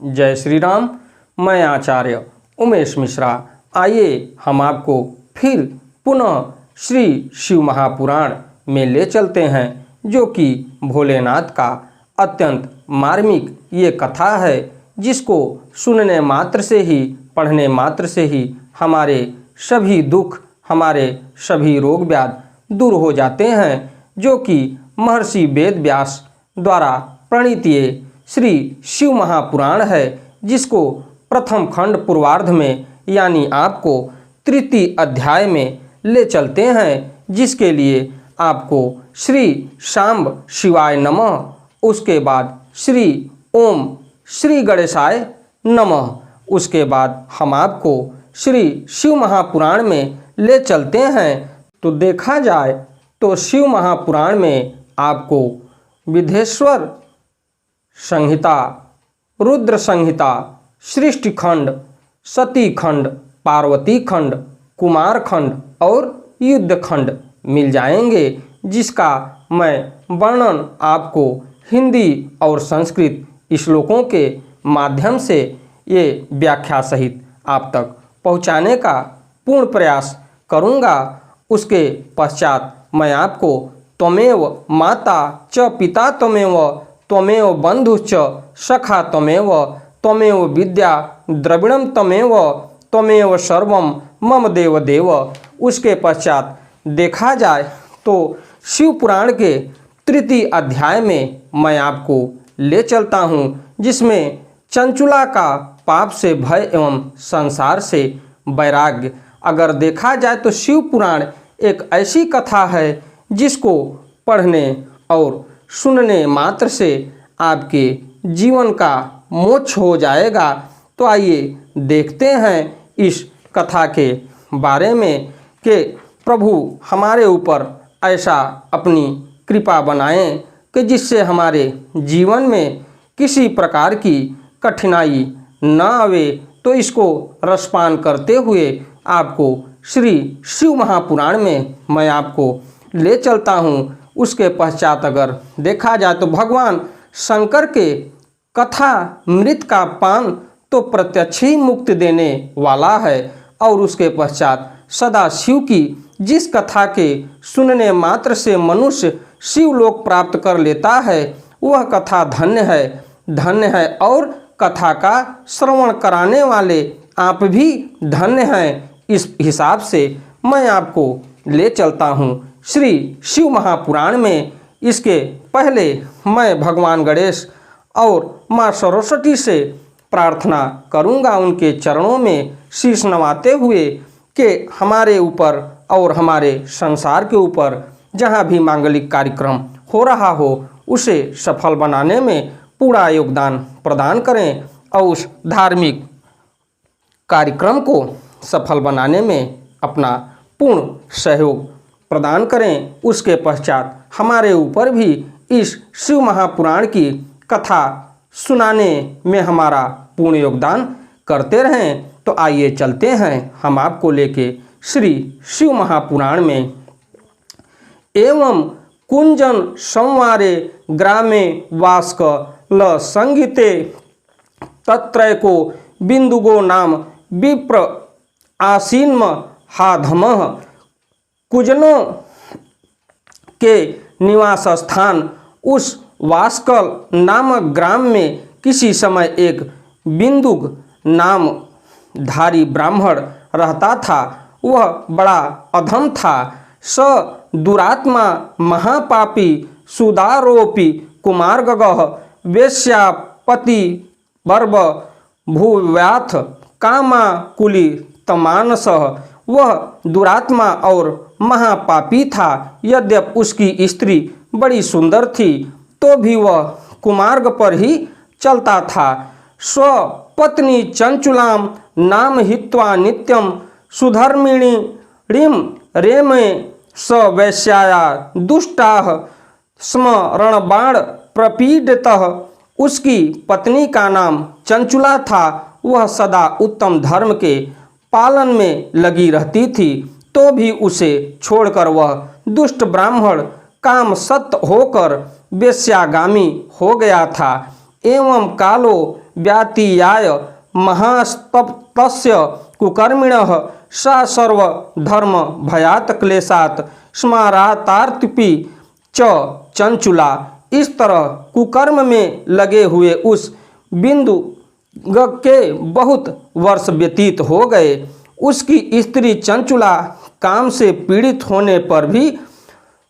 जय श्री राम। मैं आचार्य उमेश मिश्रा। आइए हम आपको फिर पुनः श्री शिव महापुराण में ले चलते हैं, जो कि भोलेनाथ का अत्यंत मार्मिक ये कथा है, जिसको सुनने मात्र से ही, पढ़ने मात्र से ही हमारे सभी दुख, हमारे सभी रोग व्याधि दूर हो जाते हैं, जो कि महर्षि वेद व्यास द्वारा प्रणीत ये श्री शिव महापुराण है, जिसको प्रथम खंड पूर्वार्ध में यानी आपको तृतीय अध्याय में ले चलते हैं, जिसके लिए आपको श्री शांब शिवाय नमः, उसके बाद श्री ओम श्री गणेशाय नमः, उसके बाद हम आपको श्री शिव महापुराण में ले चलते हैं। तो देखा जाए तो शिव महापुराण में आपको विधेश्वर संहिता, रुद्र संहिता, सृष्टि खंड, सती खंड, पार्वती खंड, कुमार खंड और युद्ध खंड मिल जाएंगे, जिसका मैं वर्णन आपको हिंदी और संस्कृत श्लोकों के माध्यम से ये व्याख्या सहित आप तक पहुंचाने का पूर्ण प्रयास करूंगा। उसके पश्चात मैं आपको त्वमेव माता च पिता त्वमेव, त्वमेव बंधुश्च सखा त्वमेव, त्वमेव विद्या द्रविणम त्वमेव, त्वमेव सर्वम मम देव देव। उसके पश्चात देखा जाए तो शिव पुराण के तृतीय अध्याय में मैं आपको ले चलता हूँ, जिसमें चंचुला का पाप से भय एवं संसार से वैराग्य। अगर देखा जाए तो शिव पुराण एक ऐसी कथा है जिसको पढ़ने और सुनने मात्र से आपके जीवन का मोक्ष हो जाएगा। तो आइए देखते हैं इस कथा के बारे में कि प्रभु हमारे ऊपर ऐसा अपनी कृपा बनाएं कि जिससे हमारे जीवन में किसी प्रकार की कठिनाई न आवे। तो इसको रसपान करते हुए आपको श्री शिव महापुराण में मैं आपको ले चलता हूँ। उसके पश्चात अगर देखा जाए तो भगवान शंकर के कथा मृत का पान तो प्रत्यक्ष ही मुक्ति देने वाला है, और उसके पश्चात सदा शिव की जिस कथा के सुनने मात्र से मनुष्य शिवलोक प्राप्त कर लेता है, वह कथा धन्य है, धन्य है। और कथा का श्रवण कराने वाले आप भी धन्य हैं। इस हिसाब से मैं आपको ले चलता हूँ श्री शिव महापुराण में। इसके पहले मैं भगवान गणेश और माँ सरस्वती से प्रार्थना करूँगा, उनके चरणों में शीश नवाते हुए, कि हमारे ऊपर और हमारे संसार के ऊपर जहाँ भी मांगलिक कार्यक्रम हो रहा हो, उसे सफल बनाने में पूरा योगदान प्रदान करें, और उस धार्मिक कार्यक्रम को सफल बनाने में अपना पूर्ण सहयोग प्रदान करें। उसके पश्चात हमारे ऊपर भी इस शिव महापुराण की कथा सुनाने में हमारा पूर्ण योगदान करते रहें। तो आइए चलते हैं हम आपको लेके श्री शिव महापुराण में। एवं कुंजन संवारे ग्रामे वास्क ल संगीते तत्रैको बिंदुगो नाम विप्र आसीन्म हाधमः। कुजनों के निवास स्थान उस वास्कल नामक ग्राम में किसी समय एक बिंदुग नाम धारी ब्राह्मण रहता था। वह बड़ा अधम था। स दुरात्मा महापापी सुदारोपी कुमारगः वेश्यापति बर्ब भूव्याथ कामाकुली तमानसः। वह दुरात्मा और महापापी था। यद्यपि उसकी स्त्री बड़ी सुंदर थी, तो भी वह कुमार्ग पर ही चलता था। स्वपत्नी चंचुलाम नाम हित्वा नित्यम सुधर्मिणी ऋम रेमे स वैश्याया दुष्टाः स्मरणबाण प्रपीड़ितः। उसकी पत्नी का नाम चंचुला था। वह सदा उत्तम धर्म के पालन में लगी रहती थी, तो भी उसे छोड़कर वह दुष्ट ब्राह्मण काम सत्य होकर वेश्यागामी हो गया था। एवं कालो व्यातीयाय महास्तप्तस्य कुकर्मिणः सा सर्वधर्म भयात क्लेशात स्मारातार्तिपि च चंचुला। इस तरह कुकर्म में लगे हुए उस बिंदु के बहुत वर्ष व्यतीत हो गए। उसकी स्त्री चंचुला काम से पीड़ित होने पर भी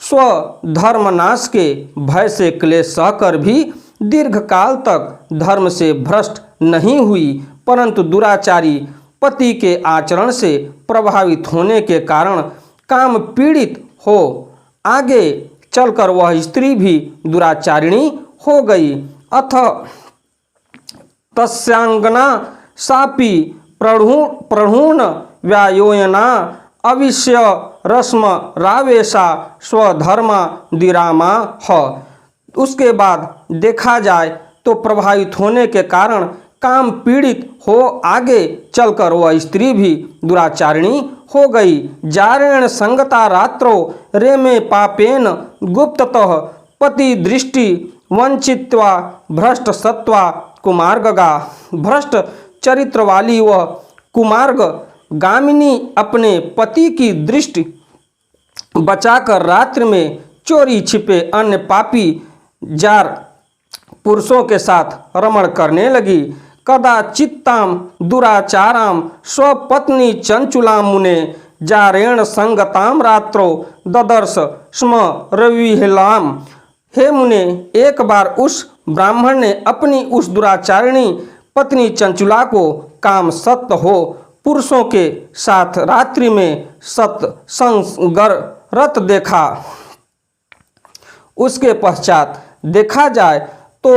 स्वधर्मनाश के भय से क्लेश सहकर भी दीर्घ काल तक धर्म से भ्रष्ट नहीं हुई, परंतु दुराचारी पति के आचरण से प्रभावित होने के कारण काम पीड़ित हो आगे चलकर वह स्त्री भी दुराचारिणी हो गई। अथ तस्यांगना सापि प्रढ़ून व्यायोयना अविश्य रस्म रावेशा स्वधर्मा दिरामा ह। उसके बाद देखा जाए तो प्रभावित होने के कारण काम पीड़ित हो आगे चलकर वह स्त्री भी दुराचारिणी हो गई। जारेण संगता रात्रो रेमे पापेन गुप्ततः पति दृष्टि वंचित्वा भ्रष्ट सत्वा कुमार्गगा। भ्रष्ट चरित्र वाली वह कुमार्ग गामिनी अपने पति की दृष्टि बचाकर रात्रि में चोरी छिपे अन्य पापी जार पुरुषों के साथ रमण करने लगी। कदाचित्ताम दुराचाराम स्वपत्नी चंचुलाम मुने जारेण संगताम रात्रो ददर्श स्म रविहलाम। हे मुने, एक बार उस ब्राह्मण ने अपनी उस दुराचारिणी पत्नी चंचुला को काम सत्य हो पुरुषों के साथ रात्रि में सत्संगरत देखा। उसके पश्चात देखा जाए तो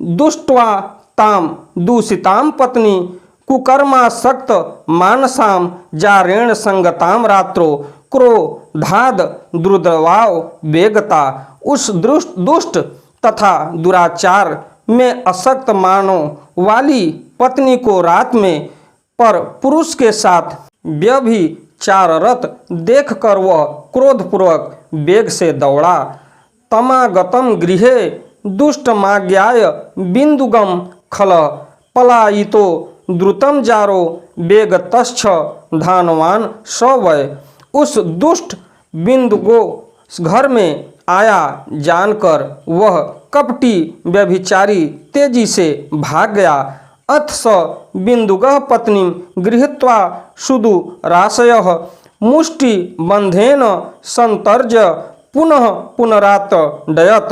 दुष्टवा ताम दूषिताम पत्नी कुकर्मासक्त मानसाम जारेण संगताम रात्रो क्रोधाद द्रुदवाव वेगता। उस दुष्ट तथा दुराचार में असक्त मानव वाली पत्नी को रात में पर पुरुष के साथ व्यभिचाररत देखकर वह क्रोधपूर्वक वेग से दौड़ा। तमागतम गृहे दुष्टमाज्ञाय बिंदुगम खल पलायितो द्रुतम जारो वेगतश्च धानवान सवय। उस दुष्ट बिंदु को घर में आया जानकर वह कपटी व्यभिचारी तेजी से भाग गया। अथ स बिंदुगः पत्नी गृहीत्वा सुदु राशयः मुष्टि बंधेन संतर्ज पुनः पुनरात डयत।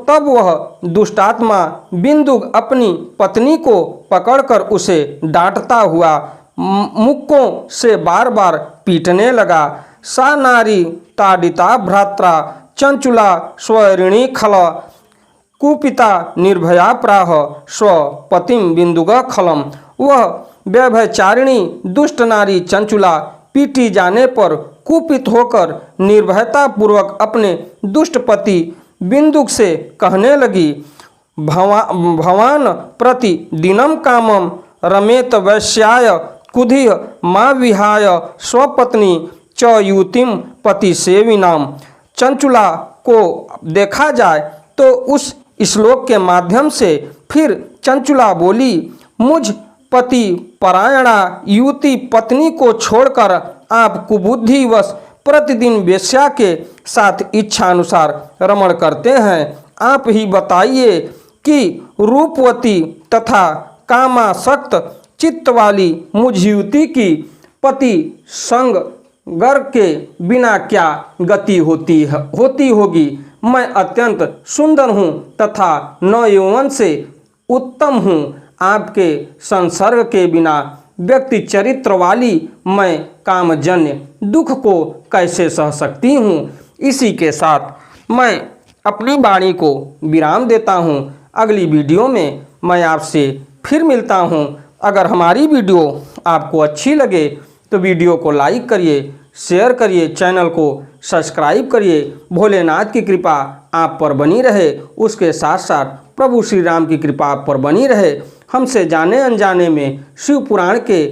तब वह दुष्टात्मा बिंदु अपनी पत्नी को पकड़कर उसे डांटता हुआ मुक्कों से बार बार पीटने लगा। सा नारी ताडिता भ्रात्रा चंचुला स्वरिणी खल कुपिता निर्भया प्राह स्वपतिम बिंदुग खलम। वह व्यभिचारिणी दुष्ट नारी चंचुला पीटी जाने पर कुपित होकर निर्भयता पूर्वक अपने दुष्ट पति बिंदुक से कहने लगी, भवान प्रति दिनम कामम रमेत वैश्याय कुधिय माँ विहाय स्वपत्नी च युतिम पति सेविनाम। चंचुला को देखा जाए तो उस श्लोक के माध्यम से फिर चंचुला बोली, मुझ पति परायणा युवती पत्नी को छोड़कर आप कुबुद्धिवश प्रतिदिन वेश्या के साथ इच्छा अनुसार रमण करते हैं। आप ही बताइए कि रूपवती तथा कामासक्त चित्त वाली मुझ युवती की पति संग गर के बिना क्या गति होती होगी। मैं अत्यंत सुंदर हूँ तथा नौ यौवन से उत्तम हूँ। आपके संसर्ग के बिना व्यक्ति चरित्र वाली मैं कामजन्य दुख को कैसे सह सकती हूँ। इसी के साथ मैं अपनी वाणी को विराम देता हूँ। अगली वीडियो में मैं आपसे फिर मिलता हूँ। अगर हमारी वीडियो आपको अच्छी लगे तो वीडियो को लाइक करिए, शेयर करिए, चैनल को सब्सक्राइब करिए। भोलेनाथ की कृपा आप पर बनी रहे, उसके साथ साथ प्रभु श्री राम की कृपा आप पर बनी रहे। हमसे जाने अनजाने में शिव पुराण के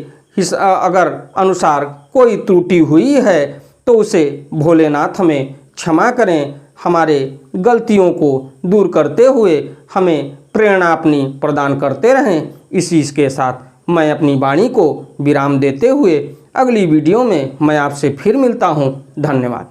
अगर अनुसार कोई त्रुटि हुई है तो उसे भोलेनाथ हमें क्षमा करें। हमारे गलतियों को दूर करते हुए हमें प्रेरणा अपनी प्रदान करते रहें। इसी के साथ मैं अपनी वाणी को विराम देते हुए अगली वीडियो में मैं आपसे फिर मिलता हूँ। धन्यवाद।